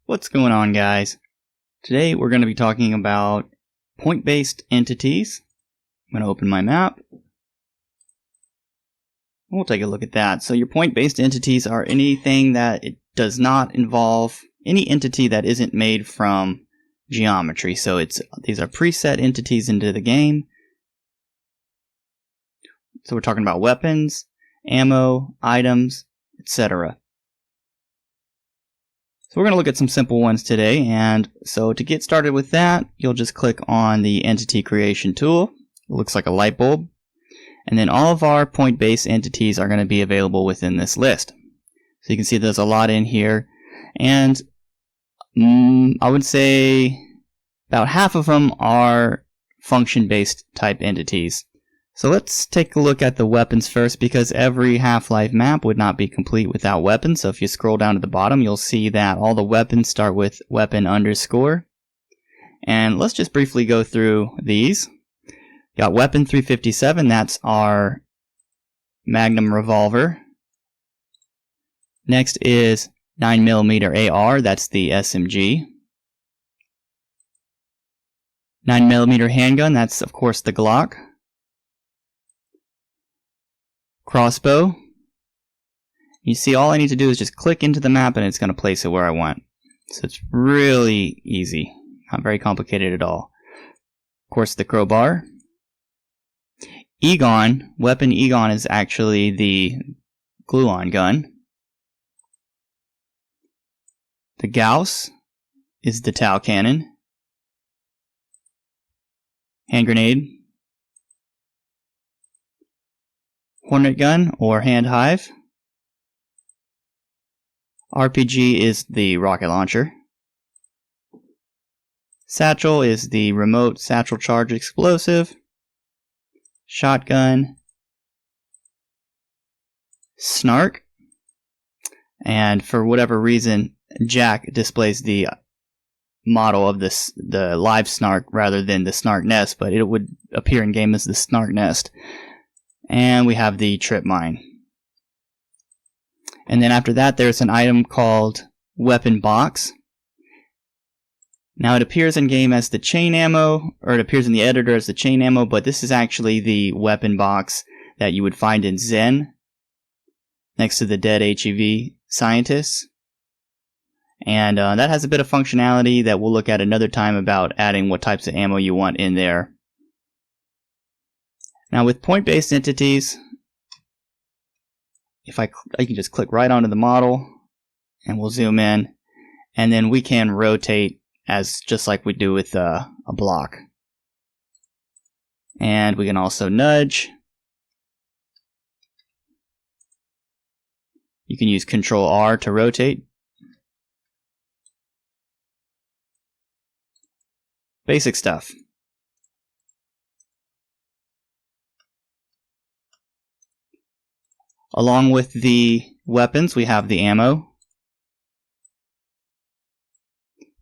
What's going on, guys? Today we're going to be talking about point-based entities. I'm going to open my map. We'll take a look at that. So your point-based entities are anything that it does not involve any entity that isn't made from geometry. So these are preset entities into the game. So we're talking about weapons, ammo, items, etc. So we're going to look at some simple ones today, and so to get started with that, you'll just click on the Entity Creation tool. It looks like a light bulb. And then all of our point-based entities are going to be available within this list. So you can see there's a lot in here, and I would say about half of them are function-based type entities. So let's take a look at the weapons first, because every Half-Life map would not be complete without weapons. So if you scroll down to the bottom, you'll see that all the weapons start with weapon underscore. And let's just briefly go through these. Got weapon 357, that's our Magnum revolver. Next is 9mm AR, that's the SMG. 9mm handgun, that's of course the Glock. Crossbow. You see, all I need to do is just click into the map and it's going to place it where I want. So it's really easy, not very complicated at all. Of course, the crowbar. Egon, weapon Egon is actually the glue-on gun. The Gauss is the Tau cannon. Hand grenade. Hornet gun or hand hive. RPG is the rocket launcher. Satchel is the remote satchel charge explosive. Shotgun. Snark. And for whatever reason, Jack displays the model of the live snark rather than the snark nest, but it would appear in game as the snark nest. And we have the trip mine. And then after that, there's an item called weapon box. Now it appears in game as the chain ammo, or it appears in the editor as the chain ammo, but this is actually the weapon box that you would find in Zen, next to the dead HEV scientists. And that has a bit of functionality that we'll look at another time about adding what types of ammo you want in there. Now with point-based entities, if I can just click right onto the model and we'll zoom in, and then we can rotate as just like we do with a block. And we can also nudge. You can use Control R to rotate. Basic stuff. Along with the weapons, we have the ammo.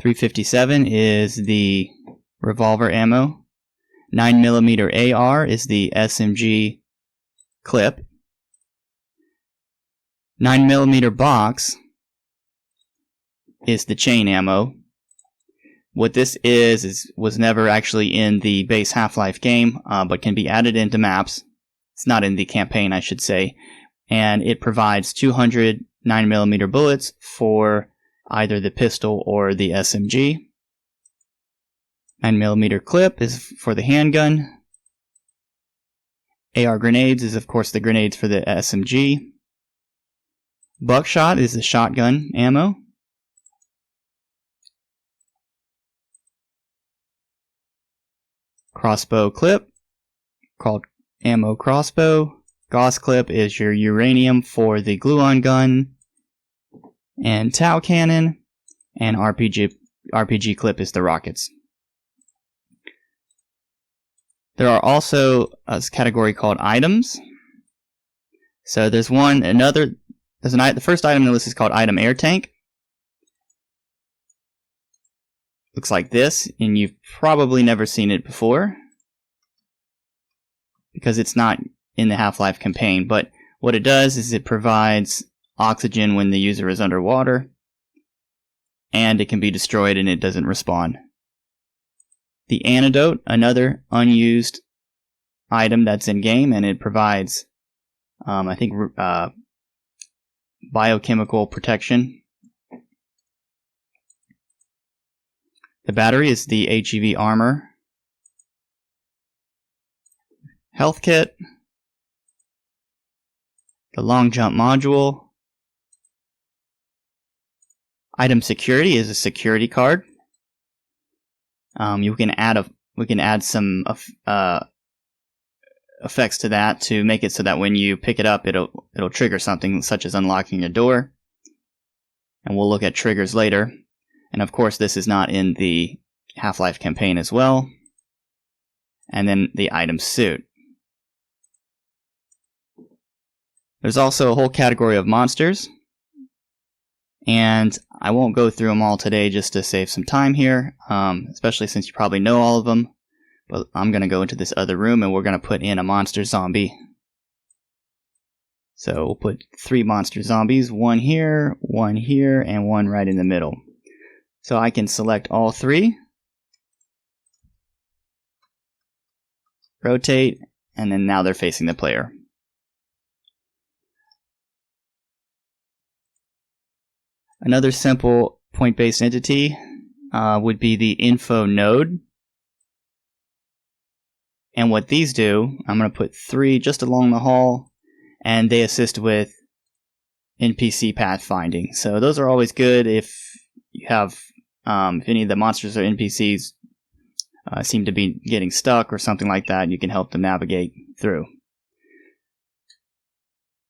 357 is the revolver ammo. 9mm AR is the SMG clip. 9mm box is the chain ammo. What this was never actually in the base Half-Life game, but can be added into maps. It's not in the campaign, I should say. And it provides 200 9mm bullets for either the pistol or the SMG. 9mm clip is for the handgun. AR grenades is of course the grenades for the SMG. Buckshot is the shotgun ammo. Crossbow clip, called ammo crossbow. Gauss clip is your uranium for the glue-on gun, and Tau cannon, and RPG clip is the rockets. There are also a category called items. So there's the first item in the list is called item air tank. Looks like this, and you've probably never seen it before because it's not in the Half-Life campaign, but what it does is it provides oxygen when the user is underwater, and it can be destroyed and it doesn't respawn. The antidote, another unused item that's in game, and it provides, I think, biochemical protection. The battery is the HEV armor. Health kit. The long jump module. Item security is a security card. We can add some effects to that to make it so that when you pick it up, it'll trigger something such as unlocking a door. And we'll look at triggers later. And of course, this is not in the Half-Life campaign as well. And then the item suit. There's also a whole category of monsters. And I won't go through them all today just to save some time here, especially since you probably know all of them. But I'm going to go into this other room and we're going to put in a monster zombie. So we'll put 3 monster zombies, one here, and one right in the middle. So I can select all 3, rotate, and then now they're facing the player. Another simple point-based entity would be the info node. And what these do, I'm going to put 3 just along the hall, and they assist with NPC pathfinding. So those are always good if you have, if any of the monsters or NPCs seem to be getting stuck or something like that, you can help them navigate through.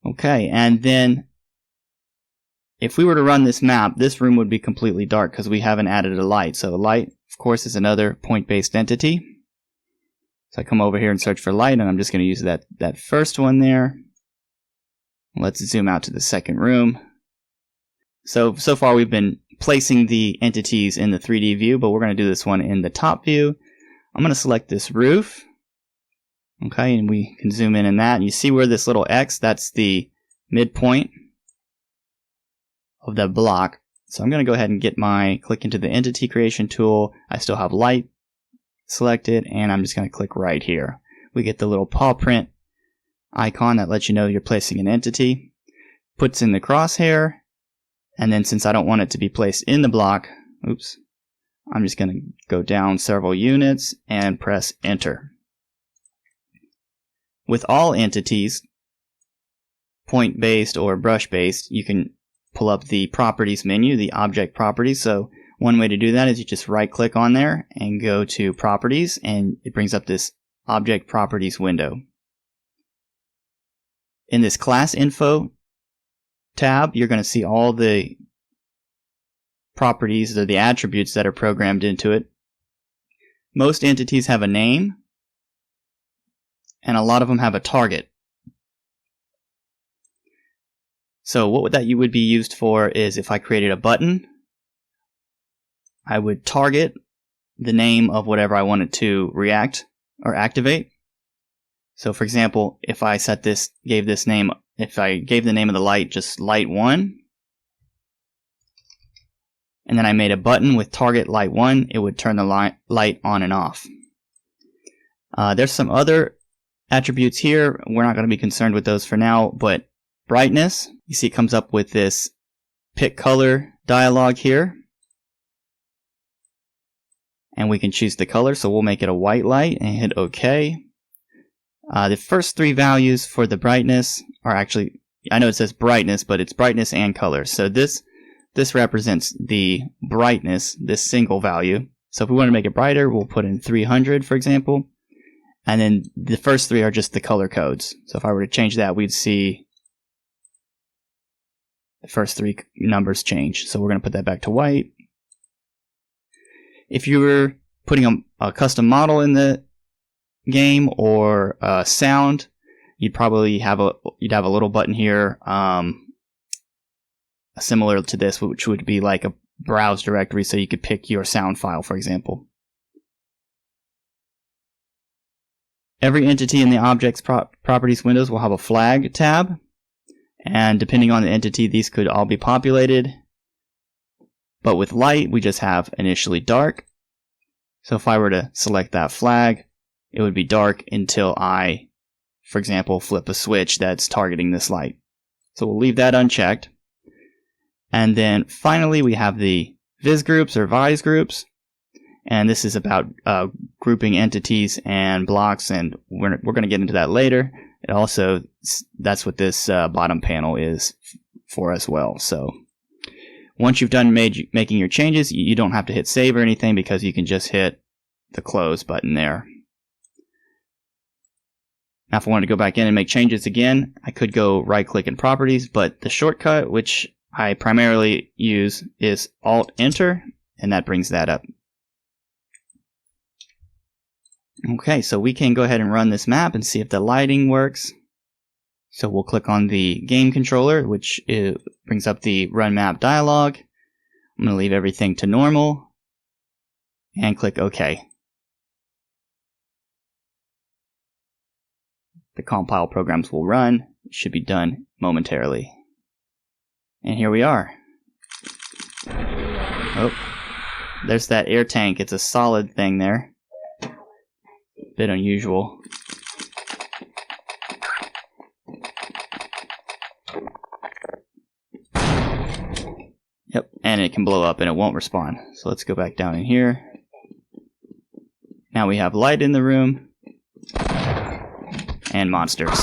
Okay, and then if we were to run this map, this room would be completely dark because we haven't added a light. So a light, of course, is another point-based entity. So I come over here and search for light, and I'm just going to use that first one there. Let's zoom out to the second room. So far we've been placing the entities in the 3D view, but we're going to do this one in the top view. I'm going to select this roof. Okay, and we can zoom in that. And you see where this little X, that's the midpoint of the block. So I'm going to go ahead and click into the entity creation tool. I still have light selected, and I'm just going to click right here. We get the little paw print icon that lets you know you're placing an entity. Puts in the crosshair, and then since I don't want it to be placed in the block, I'm just going to go down several units and press enter. With all entities, point-based or brush-based, you can pull up the properties menu, the object properties. So one way to do that is you just right click on there and go to properties, and it brings up this object properties window. In this class info tab, you're going to see all the properties or the attributes that are programmed into it. Most entities have a name, and a lot of them have a target. So what that would be used for is if I created a button, I would target the name of whatever I wanted to react or activate. So for example, if I gave the name of the light just light 1, and then I made a button with target light 1, it would turn the light on and off. There's some other attributes here. We're not going to be concerned with those for now, but brightness, you see it comes up with this pick color dialog here. And we can choose the color, so we'll make it a white light and hit OK. The first 3 values for the brightness are actually, I know it says brightness, but it's brightness and color. So this represents the brightness, this single value. So if we want to make it brighter, we'll put in 300, for example. And then the first 3 are just the color codes. So if I were to change that, we'd see the first 3 numbers change. So we're going to put that back to white. If you were putting a custom model in the game or sound, you'd probably have a little button here similar to this, which would be like a browse directory, so you could pick your sound file, for example. Every entity in the object's properties windows will have a flag tab, and depending on the entity, these could all be populated But with light, we just have initially dark. So if I were to select that flag, it would be dark until I, for example, flip a switch that's targeting this light. So we'll leave that unchecked. And then finally, we have the viz groups or vise groups. And this is about grouping entities and blocks, and we're going to get into that later. It also, that's what this bottom panel is for as well. So once you've done making your changes, you don't have to hit save or anything, because you can just hit the close button there. Now if I wanted to go back in and make changes again, I could go right click in properties, but the shortcut, which I primarily use, is Alt Enter, and that brings that up. Okay, so we can go ahead and run this map and see if the lighting works. So we'll click on the game controller, which brings up the run map dialog. I'm going to leave everything to normal and click OK. The compile programs will run. It should be done momentarily. And here we are. Oh, there's that air tank. It's a solid thing there. Bit unusual. Yep, and it can blow up and it won't respond. So let's go back down in here. Now we have light in the room and monsters.